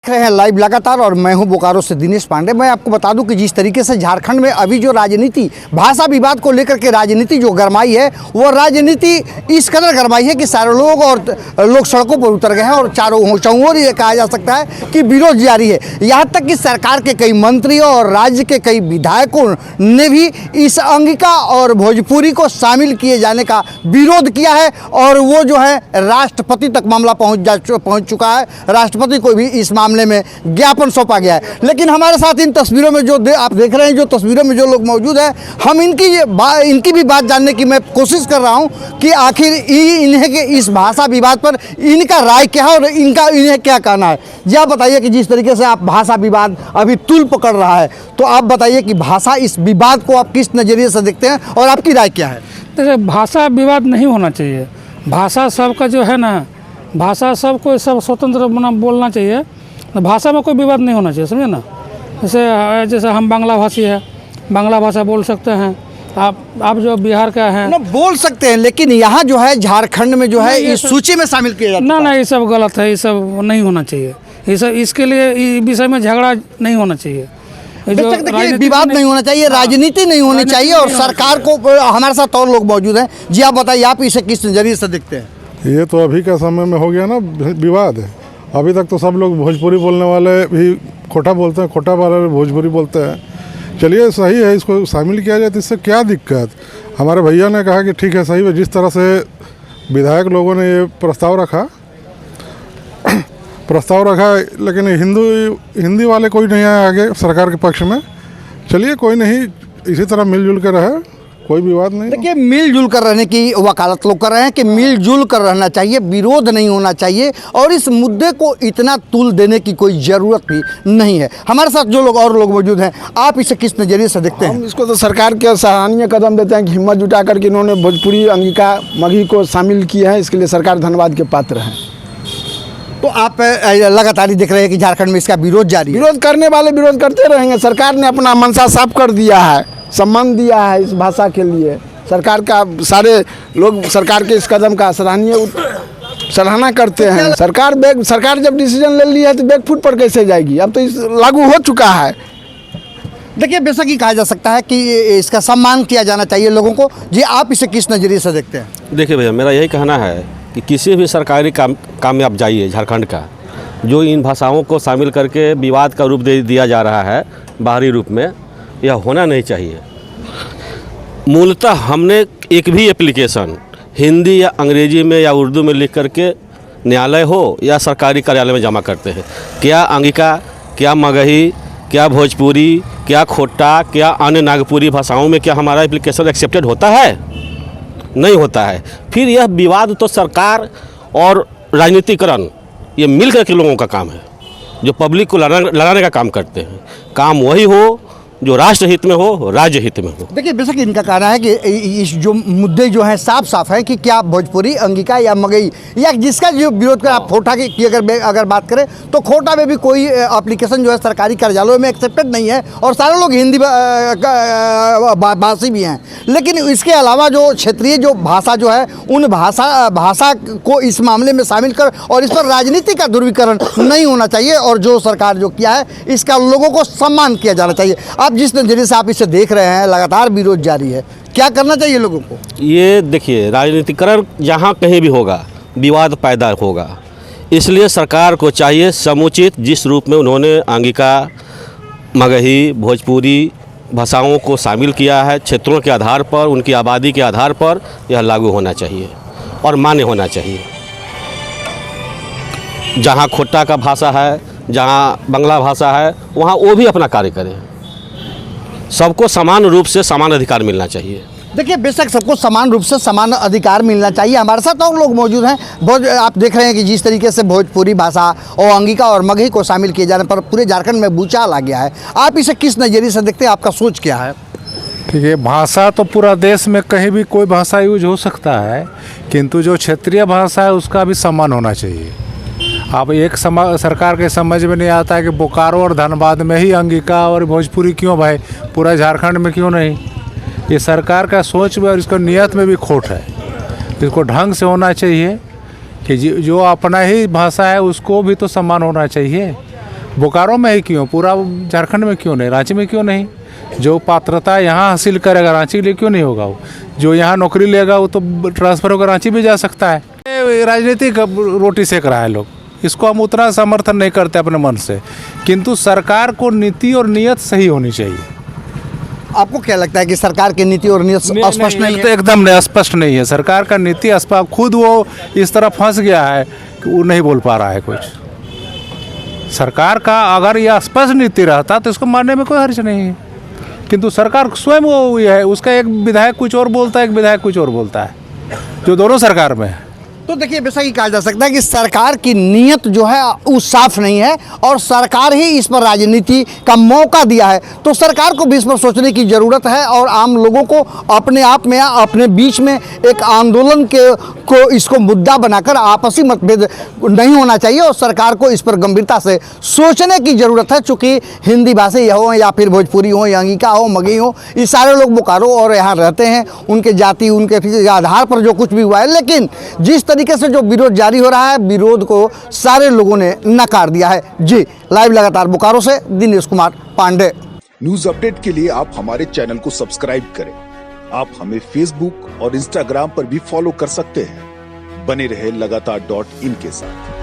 देख रहे हैं लाइव लगातार और मैं हूं बोकारो से दिनेश पांडे। मैं आपको बता दूं कि जिस तरीके से झारखंड में अभी जो राजनीति भाषा विवाद को लेकर के राजनीति जो गरमाई है, वो राजनीति इस कदर गरमाई है कि सारे लोग सड़कों पर उतर गए हैं और चारों ओर ये कहा जा सकता है कि विरोध जारी है। यहाँ तक कि सरकार के कई मंत्रियों और राज्य के कई विधायकों ने भी इस अंगिका और भोजपुरी को शामिल किए जाने का विरोध किया है और वो जो है राष्ट्रपति तक मामला पहुंच चुका है। राष्ट्रपति को भी इस मामले में ज्ञापन सौंपा गया है। लेकिन हमारे साथ इन तस्वीरों में जो आप देख रहे हैं, जो तस्वीरों में जो लोग मौजूद हैं, हम इनकी भी बात जानने की मैं कोशिश कर रहा हूं कि आखिर इन्हें के इस भाषा विवाद पर इनका राय क्या है और इन्हें क्या कहना है। जी आप बताइए कि जिस तरीके से आप भाषा विवाद अभी तूल पकड़ रहा है, तो आप बताइए कि भाषा इस विवाद को आप किस नज़रिए से देखते हैं और आपकी राय क्या है। देखिए, भाषा विवाद नहीं होना चाहिए। भाषा सबका जो है ना, भाषा सबको सब स्वतंत्र बोलना चाहिए। भाषा में कोई विवाद नहीं होना चाहिए, समझे ना। जैसे हम बांग्ला भाषी है, बांग्ला भाषा बोल सकते हैं। आप जो बिहार का हैं ना बोल सकते हैं, लेकिन यहाँ जो है झारखंड में जो है इस सूची में शामिल किया जाता है। ना ये सब गलत है, ये सब नहीं होना चाहिए। ये सब इसके लिए विषय में झगड़ा नहीं होना चाहिए, विवाद नहीं होना चाहिए, राजनीति नहीं होनी चाहिए और सरकार को। हमारे साथ और लोग मौजूद हैं। जी आप बताइए, आप इसे किस नजरिए से देखते हैं। ये तो अभी का समय में हो गया ना विवाद है। अभी तक तो सब लोग भोजपुरी बोलने वाले भी खोटा बोलते हैं, खोटा वाले भोजपुरी बोलते हैं। चलिए सही है, इसको शामिल किया जाए तो इससे क्या दिक्कत। हमारे भैया ने कहा कि ठीक है, सही है। जिस तरह से विधायक लोगों ने ये प्रस्ताव रखा लेकिन हिंदी वाले कोई नहीं आए आगे सरकार के पक्ष में। चलिए कोई नहीं, इसी तरह मिलजुल कर रहे, कोई विवाद नहीं। देखिए, मिलजुल कर रहने की वकालत लोग कर रहे हैं कि मिलजुल कर रहना चाहिए, विरोध नहीं होना चाहिए और इस मुद्दे को इतना तूल देने की कोई ज़रूरत भी नहीं है। हमारे साथ जो लोग और लोग मौजूद हैं, आप इसे किस नज़रिए से देखते हैं। हम इसको तो सरकार के सराहनीय कदम देते हैं कि हिम्मत जुटा करके इन्होंने भोजपुरी अंगिका मगही को शामिल किया है। इसके लिए सरकार धन्यवाद के पात्र हैं। तो आप लगातार ही देख रहे हैं कि झारखंड में इसका विरोध जारी है। विरोध करने वाले विरोध करते रहेंगे। सरकार ने अपना मंशा साफ कर दिया है, सम्मान दिया है इस भाषा के लिए। सरकार का सारे लोग सरकार के इस कदम का सराहना करते हैं। सरकार जब डिसीजन ले ली है तो बैकफुट पर कैसे जाएगी। अब तो लागू हो चुका है। देखिए, बेशक ही कहा जा सकता है कि इसका सम्मान किया जाना चाहिए लोगों को। जी आप इसे किस नज़रिए से देखते हैं। देखिए भैया, मेरा यही कहना है कि किसी भी सरकारी काम में आप जाइए झारखंड का, जो इन भाषाओं को शामिल करके विवाद का रूप दे दिया जा रहा है बाहरी रूप में, यह होना नहीं चाहिए। मूलतः हमने एक भी एप्लीकेशन हिंदी या अंग्रेजी में या उर्दू में लिख करके न्यायालय हो या सरकारी कार्यालय में जमा करते हैं। क्या अंगिका, क्या मगही, क्या भोजपुरी, क्या खोटा, क्या अन्य नागपुरी भाषाओं में क्या हमारा एप्लीकेशन एक्सेप्टेड होता है? नहीं होता है। फिर यह विवाद तो सरकार और राजनीतिकरण ये मिल करके लोगों का काम है, जो पब्लिक को लड़ाने का काम करते हैं। काम वही हो जो राष्ट्र हित में हो, राज्य हित में हो। देखिए, बेशक इनका कहना है कि इस जो मुद्दे जो हैं साफ है कि क्या भोजपुरी अंगिका या मगही या जिसका जो विरोध कर, आप खोटा की अगर बात करें तो खोटा में भी कोई एप्लीकेशन जो है सरकारी कार्यालयों में एक्सेप्टेड नहीं है और सारे लोग हिंदी भाषी भी हैं। लेकिन इसके अलावा जो क्षेत्रीय जो भाषा जो है, उन भाषा को इस मामले में शामिल कर और इस पर राजनीति का ध्रुवीकरण नहीं होना चाहिए और जो सरकार जो किया है इसका लोगों को सम्मान किया जाना चाहिए। आप जिस नज़रिए से आप इसे देख रहे हैं, लगातार विरोध जारी है, क्या करना चाहिए लोगों को। ये देखिए, राजनीतिकरण जहाँ कहीं भी होगा विवाद पैदा होगा। इसलिए सरकार को चाहिए समुचित जिस रूप में उन्होंने अंगिका, मगही, भोजपुरी भाषाओं को शामिल किया है, क्षेत्रों के आधार पर, उनकी आबादी के आधार पर यह लागू होना चाहिए और मान्य होना चाहिए। जहाँ खोटा का भाषा है, जहाँ बांग्ला भाषा है, वहाँ वो भी अपना कार्य करें। सबको समान रूप से समान अधिकार मिलना चाहिए। देखिए, बेशक सबको समान रूप से समान अधिकार मिलना चाहिए। हमारे साथ और लोग मौजूद हैं। आप देख रहे हैं कि जिस तरीके से भोजपुरी भाषा और अंगिका और मगही को शामिल किए जाने पर पूरे झारखंड में भूचाल आ गया है। आप इसे किस नज़रिए से देखते हैं, आपका सोच क्या है। ठीक है, भाषा तो पूरा देश में कहीं भी कोई भाषा यूज हो सकता है, किंतु जो क्षेत्रीय भाषा है उसका भी सम्मान होना चाहिए। अब एक सरकार के समझ में नहीं आता है कि बोकारो और धनबाद में ही अंगिका और भोजपुरी क्यों भाई, पूरा झारखंड में क्यों नहीं। ये सरकार का सोच में और इसको नियत में भी खोट है। इसको ढंग से होना चाहिए कि जो अपना ही भाषा है उसको भी तो सम्मान होना चाहिए। बोकारो में ही क्यों, पूरा झारखंड में क्यों नहीं, रांची में क्यों नहीं? जो पात्रता यहाँ हासिल करेगा रांची के लिए क्यों नहीं होगा? वो जो यहाँ नौकरी लेगा वो तो ट्रांसफ़र होकर रांची भी जा सकता है। ये राजनीतिक रोटी सेक रहा है लोग, इसको हम उतना समर्थन नहीं करते अपने मन से, किंतु सरकार को नीति और नियत सही होनी चाहिए। आपको क्या लगता है कि सरकार की नीति और नियत स्पष्ट नहीं तो है? एकदम नहीं, स्पष्ट नहीं है सरकार का नीति। खुद वो इस तरह फंस गया है कि वो नहीं बोल पा रहा है कुछ। सरकार का अगर यह स्पष्ट नीति रहता तो इसको मानने में कोई हर्ज नहीं है, किंतु सरकार स्वयं वो ये है, उसका एक विधायक कुछ और बोलता है, एक विधायक कुछ और बोलता है, जो दोनों सरकार में है। तो देखिए वैसा ही कहा जा सकता है कि सरकार की नीयत जो है वो साफ नहीं है और सरकार ही इस पर राजनीति का मौका दिया है। तो सरकार को भी इस पर सोचने की ज़रूरत है और आम लोगों को अपने आप में अपने बीच में एक आंदोलन को इसको मुद्दा बनाकर आपसी मतभेद नहीं होना चाहिए और सरकार को इस पर गंभीरता से सोचने की ज़रूरत है। चूँकि हिंदी भाषी हो या फिर भोजपुरी हो या अंगिका हो, मगही हो, ये सारे लोग बोकारो और यहाँ रहते हैं, उनके जाति उनके आधार पर जो कुछ भी हुआ है, लेकिन जिस तरीके से जो विरोध जारी हो रहा है, विरोध को सारे लोगों ने नकार दिया है। जी लाइव लगातार बोकारो से दिनेश कुमार पांडे। न्यूज अपडेट के लिए आप हमारे चैनल को सब्सक्राइब करें। आप हमें फेसबुक और इंस्टाग्राम पर भी फॉलो कर सकते हैं। बने रहे लगातार .in के साथ।